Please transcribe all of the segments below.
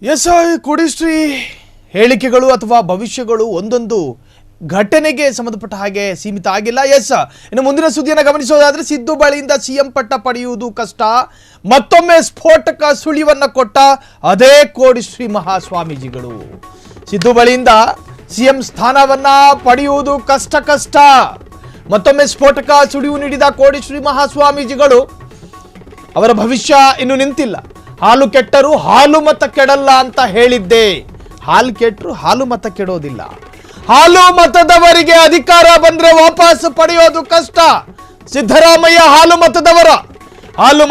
S ಕೋಡಿಶ್ರೀ ಹೇಳಿಕೆಗಳು ಅಥವಾ ಭವಿಷ್ಯಗಳು ಒಂದೊಂದು ಘಟನೆಗೆ ಸಂಬಂಧಪಟ್ಟ ಹಾಗೆ ಸೀಮಿತ ಆಗಿಲ್ಲ. ಎಸ್, ಇನ್ನು ಮುಂದಿನ ಸುದ್ದಿಯನ್ನು ಗಮನಿಸೋದಾದ್ರೆ ಸಿದ್ದು ಬಳಿಯಿಂದ ಸಿಎಂ ಪಟ್ಟ ಪಡೆಯುವುದು ಕಷ್ಟ, ಮತ್ತೊಮ್ಮೆ ಸ್ಫೋಟಕ ಸುಳಿವನ್ನ ಕೊಟ್ಟ ಅದೇ ಕೋಡಿಶ್ರೀ ಮಹಾಸ್ವಾಮೀಜಿಗಳು. ಸಿದ್ದು ಬಳಿಯಿಂದ ಸಿಎಂ ಸ್ಥಾನವನ್ನ ಪಡೆಯುವುದು ಕಷ್ಟ, ಮತ್ತೊಮ್ಮೆ ಸ್ಫೋಟಕ ಸುಳಿವು ನೀಡಿದ ಕೋಡಿಶ್ರೀ ಮಹಾಸ್ವಾಮೀಜಿಗಳು. ಅವರ ಭವಿಷ್ಯ ಇನ್ನು ನಿಂತಿಲ್ಲ. ಹಾಲು ಕೆಟ್ಟರು ಹಾಲು ಮತ ಕೆಡಲ್ಲ ಅಂತ ಹೇಳಿದ್ದೆ. ಹಾಲು ಕೆಟ್ಟರು ಹಾಲು ಮತ ಕೆಡೋದಿಲ್ಲ. ಹಾಲು ಮತದವರಿಗೆ ಅಧಿಕಾರ ಬಂದ್ರೆ ವಾಪಸ್ ಪಡೆಯೋದು ಕಷ್ಟ. ಸಿದ್ದರಾಮಯ್ಯ ಹಾಲು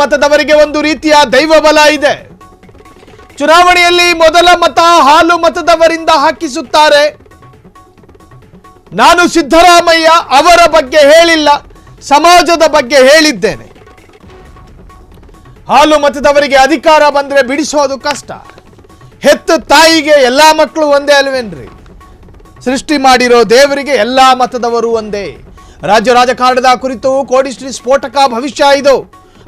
ಮತದವರಿಗೆ ಒಂದು ರೀತಿಯ ದೈವ ಬಲ ಇದೆ. ಚುನಾವಣೆಯಲ್ಲಿ ಮೊದಲ ಮತ ಹಾಲು ಮತದವರಿಂದ ಹಾಕಿಸುತ್ತಾರೆ. ನಾನು ಸಿದ್ದರಾಮಯ್ಯ ಅವರ ಬಗ್ಗೆ ಹೇಳಿಲ್ಲ, ಸಮಾಜದ ಬಗ್ಗೆ ಹೇಳಿದ್ದೇನೆ. ಹಾಲು ಮತದವರಿಗೆ ಅಧಿಕಾರ ಬಂದ್ರೆ ಬಿಡಿಸೋದು ಕಷ್ಟ. ಹೆತ್ತ ತಾಯಿಗೆ ಎಲ್ಲಾ ಮಕ್ಕಳು ಒಂದೇ ಅಲ್ವೇನ್ರಿ? ಸೃಷ್ಟಿ ಮಾಡಿರೋ ದೇವರಿಗೆ ಎಲ್ಲಾ ಮತದವರು ಒಂದೇ. ರಾಜ್ಯ ರಾಜಕಾರಣದ ಕುರಿತು ಕೋಡಿಶ್ರೀ ಸ್ಫೋಟಕ ಭವಿಷ್ಯ ಇದು.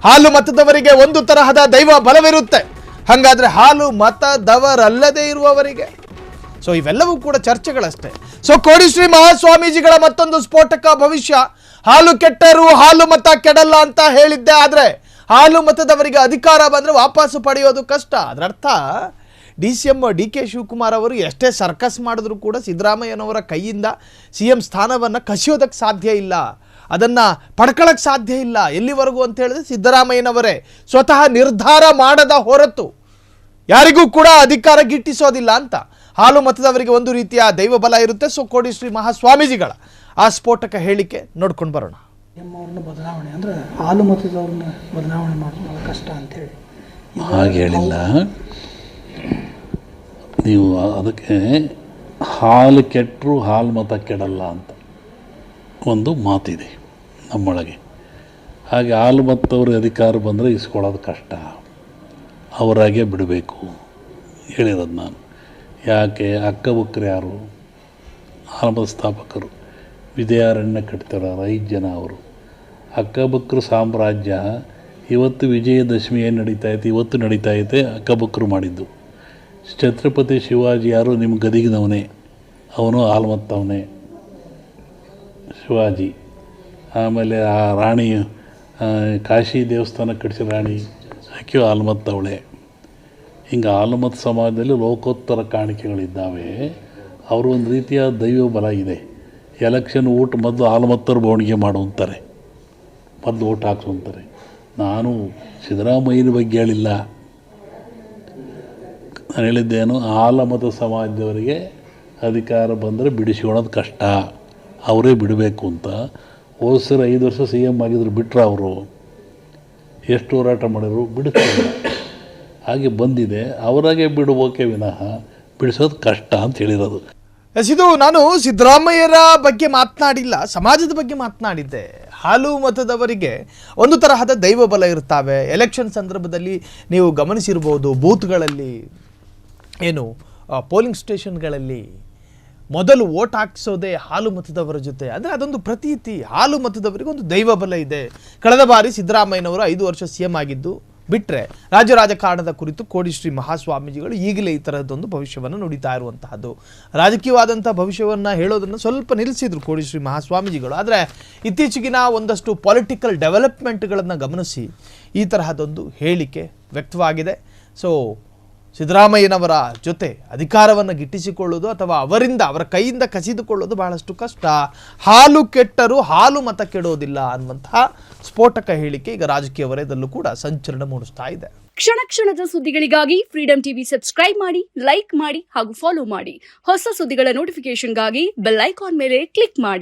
ಹಾಲು ಮತದವರಿಗೆ ಒಂದು ತರಹದ ದೈವ ಬಲವಿರುತ್ತೆ, ಹಾಗಾದ್ರೆ ಹಾಲು ಮತದವರಲ್ಲದೆ ಇರುವವರಿಗೆ? ಸೊ ಇವೆಲ್ಲವೂ ಕೂಡ ಚರ್ಚೆಗಳಷ್ಟೇ. ಸೊ ಕೋಡಿಶ್ರೀ ಮಹಾಸ್ವಾಮೀಜಿಗಳ ಮತ್ತೊಂದು ಸ್ಫೋಟಕ ಭವಿಷ್ಯ, ಹಾಲು ಕೆಟ್ಟರು ಹಾಲು ಮತ ಕೆಡಲ್ಲ ಅಂತ ಹೇಳಿದ್ದೆ. ಆದ್ರೆ ಹಾಲು ಮತದವರಿಗೆ ಅಧಿಕಾರ ಬಂದ್ರೆ ವಾಪಸ್ಸು ಪಡೆಯೋದು ಕಷ್ಟ. ಅದರರ್ಥ ಡಿ ಕೆ ಶಿವಕುಮಾರ್ ಅವರು ಎಷ್ಟೇ ಸರ್ಕಸ್ ಮಾಡಿದ್ರು ಕೂಡ ಸಿದ್ದರಾಮಯ್ಯನವರ ಕೈಯಿಂದ ಸಿಎಂ ಸ್ಥಾನವನ್ನು ಕಸಿಯೋದಕ್ಕೆ ಸಾಧ್ಯ ಇಲ್ಲ, ಅದನ್ನು ಪಡ್ಕೊಳ್ಳೋಕ್ಕೆ ಸಾಧ್ಯ ಇಲ್ಲ. ಎಲ್ಲಿವರೆಗೂ ಅಂತ ಹೇಳಿದ್ರೆ ಸಿದ್ದರಾಮಯ್ಯನವರೇ ಸ್ವತಃ ನಿರ್ಧಾರ ಮಾಡದ ಹೊರತು ಯಾರಿಗೂ ಕೂಡ ಅಧಿಕಾರ ಗಿಟ್ಟಿಸೋದಿಲ್ಲ ಅಂತ. ಹಾಲು ಮತದವರಿಗೆ ಒಂದು ರೀತಿಯ ದೈವ ಬಲ ಇರುತ್ತೆ. ಸೊ ಕೋಡಿಶ್ರೀ ಮಹಾಸ್ವಾಮೀಜಿಗಳ ಆ ಸ್ಫೋಟಕ ಹೇಳಿಕೆ ನೋಡ್ಕೊಂಡು ಬರೋಣ. ಅವ್ರನ್ನ ಬದಲಾವಣೆ ಅಂದರೆ ಹಾಲು ಮತದವ್ರನ್ನ ಬದಲಾವಣೆ ಮಾಡೋದು ಕಷ್ಟ ಅಂಥೇಳಿ ಹಾಗೆ ಹೇಳಿಲ್ಲ ನೀವು. ಅದಕ್ಕೆ ಹಾಲು ಕೆಟ್ಟರು ಹಾಲು ಮತ ಕೆಡಲ್ಲ ಅಂತ ಒಂದು ಮಾತಿದೆ ನಮ್ಮೊಳಗೆ. ಹಾಗೆ ಹಾಲು ಮತದವ್ರಿಗೆ ಅಧಿಕಾರ ಬಂದರೆ ಇಸ್ಕೊಳ್ಳೋದು ಕಷ್ಟ, ಅವರಾಗೆ ಬಿಡಬೇಕು ಹೇಳಿರೋದು ನಾನು. ಯಾಕೆ ಅಕ್ಕಬುಕ್ಕರು ಯಾರು? ಹಾಲು ಮತ ಸ್ಥಾಪಕರು ವಿಜಯಾರಣ್ಯ ಕಟ್ತಾರ 5 ಜನ ಅವರು. ಅಕ್ಕಬುಕ್ಕರು ಸಾಮ್ರಾಜ್ಯ ಇವತ್ತು ವಿಜಯದಶಮಿ ಏನು ನಡೀತಾಯಿದೆ, ಇವತ್ತು ನಡೀತಾಯಿದೆ, ಅಕ್ಕಬುಕ್ಕರು ಮಾಡಿದ್ದು. ಛತ್ರಪತಿ ಶಿವಾಜಿ ಯಾರು? ನಿಮ್ಮ ಗದಿಗಿನವನೇ, ಅವನು ಹಾಲ್ಮತ್ತವನೇ ಶಿವಾಜಿ. ಆಮೇಲೆ ಆ ರಾಣಿ ಕಾಶಿ ದೇವಸ್ಥಾನ ಕಟ್ಟಿಸಿ ರಾಣಿ ಆಕೆಯು ಹಾಲ್ಮತ್ತವಳೆ. ಹಿಂಗೆ ಹಾಲ್ಮತ್ ಸಮಾಜದಲ್ಲಿ ಲೋಕೋತ್ತರ ಕಾಣಿಕೆಗಳಿದ್ದಾವೆ. ಅವರು ಒಂದು ರೀತಿಯ ದೈವ ಬಲ ಇದೆ. ಎಲೆಕ್ಷನ್ ಓಟ್ ಮೊದಲು ಹಾಲ್ಮತ್ತರು ಬವಣಿಗೆ ಮಾಡು ಅಂತಾರೆ, ಮೊದಲು ಓಟ್ ಹಾಕ್ಸು ಅಂತಾರೆ. ನಾನು ಸಿದ್ದರಾಮಯ್ಯನ ಬಗ್ಗೆ ಹೇಳಿಲ್ಲ, ನಾನು ಹೇಳಿದ್ದೇನು, ಹಾಲಮತ ಸಮಾಜದವರಿಗೆ ಅಧಿಕಾರ ಬಂದರೆ ಬಿಡಿಸ್ಕೊಳ್ಳೋದು ಕಷ್ಟ, ಅವರೇ ಬಿಡಬೇಕು ಅಂತ. ಹೋದ ಸರಿ 5 ವರ್ಷ ಸಿ ಎಮ್ ಆಗಿದ್ರು, ಬಿಟ್ಟರೆ ಅವರು ಎಷ್ಟು ಹೋರಾಟ ಮಾಡಿದ್ರು, ಬಿಡಿಸ್ತಾರೆ. ಹಾಗೆ ಬಂದಿದೆ, ಅವರಾಗೆ ಬಿಡಬೇಕೆ ವಿನಃ ಬಿಡಿಸೋದು ಕಷ್ಟ ಅಂತ ಹೇಳಿರೋದು. ಇದು ನಾನು ಸಿದ್ದರಾಮಯ್ಯರ ಬಗ್ಗೆ ಮಾತನಾಡಿಲ್ಲ, ಸಮಾಜದ ಬಗ್ಗೆ ಮಾತನಾಡಿದ್ದೆ. ಹಾಲು ಮತದವರಿಗೆ ಒಂದು ತರಹದ ದೈವ ಬಲ ಇರ್ತಾವೆ. ಎಲೆಕ್ಷನ್ ಸಂದರ್ಭದಲ್ಲಿ ನೀವು ಗಮನಿಸಿರ್ಬೋದು, ಬೂತ್ಗಳಲ್ಲಿ ಏನು ಪೋಲಿಂಗ್ ಸ್ಟೇಷನ್ಗಳಲ್ಲಿ ಮೊದಲು ವೋಟ್ ಹಾಕಿಸೋದೇ ಹಾಲು ಮತದವರ ಜೊತೆ. ಅಂದರೆ ಅದೊಂದು ಪ್ರತೀತಿ. ಹಾಲು ಮತದವರಿಗೆ ಒಂದು ದೈವ ಬಲ ಇದೆ. ಕಳೆದ ಬಾರಿ ಸಿದ್ದರಾಮಯ್ಯನವರು 5 ವರ್ಷ ಸಿ ಎಂ ಆಗಿದ್ದು ಬಿಟ್ಟರೆ ರಾಜ್ಯ ರಾಜಕಾರಣದ ಕುರಿತು ಕೋಡಿಶ್ರೀ ಮಹಾಸ್ವಾಮೀಜಿಗಳು ಈಗಲೇ ಈ ಥರದ್ದೊಂದು ಭವಿಷ್ಯವನ್ನು ನುಡಿತಾ ಇರುವಂತಹದ್ದು. ರಾಜಕೀಯವಾದಂಥ ಭವಿಷ್ಯವನ್ನು ಹೇಳೋದನ್ನು ಸ್ವಲ್ಪ ನಿಲ್ಲಿಸಿದ್ರು ಕೋಡಿಶ್ರೀ ಮಹಾಸ್ವಾಮೀಜಿಗಳು. ಆದರೆ ಇತ್ತೀಚೆಗಿನ ಒಂದಷ್ಟು ಪೊಲಿಟಿಕಲ್ ಡೆವಲಪ್ಮೆಂಟ್ಗಳನ್ನು ಗಮನಿಸಿ ಈ ತರಹದೊಂದು ಹೇಳಿಕೆ ವ್ಯಕ್ತವಾಗಿದೆ. ಸೊ ಸಿದ್ದರಾಮಯ್ಯನವರ ಜೊತೆ ಅಧಿಕಾರವನ್ನು ಗಿಟ್ಟಿಸಿಕೊಳ್ಳೋದು ಅಥವಾ ಅವರ ಕೈಯಿಂದ ಕಸಿದುಕೊಳ್ಳೋದು ಬಹಳಷ್ಟು ಕಷ್ಟ. ಹಾಲು ಕೆಟ್ಟರು ಹಾಲು ಮತ ಕೆಡೋದಿಲ್ಲ ಅನ್ನುವಂತಹ ಸ್ಫೋಟಕ ಹೇಳಿಕೆ ಈಗ ರಾಜಕೀಯ ವಲಯದಲ್ಲೂ ಕೂಡ ಸಂಚಲನ ಮೂಡಿಸ್ತಾ ಇದೆ. ಕ್ಷಣ ಕ್ಷಣದ ಸುದ್ದಿಗಳಿಗಾಗಿ ಫ್ರೀಡಂ ಟಿವಿ ಸಬ್ಸ್ಕ್ರೈಬ್ ಮಾಡಿ, ಲೈಕ್ ಮಾಡಿ ಹಾಗೂ ಫಾಲೋ ಮಾಡಿ. ಹೊಸ ಸುದ್ದಿಗಳ ನೋಟಿಫಿಕೇಶನ್ಗಾಗಿ ಬೆಲ್ ಐಕಾನ್ ಮೇಲೆ ಕ್ಲಿಕ್ ಮಾಡಿ.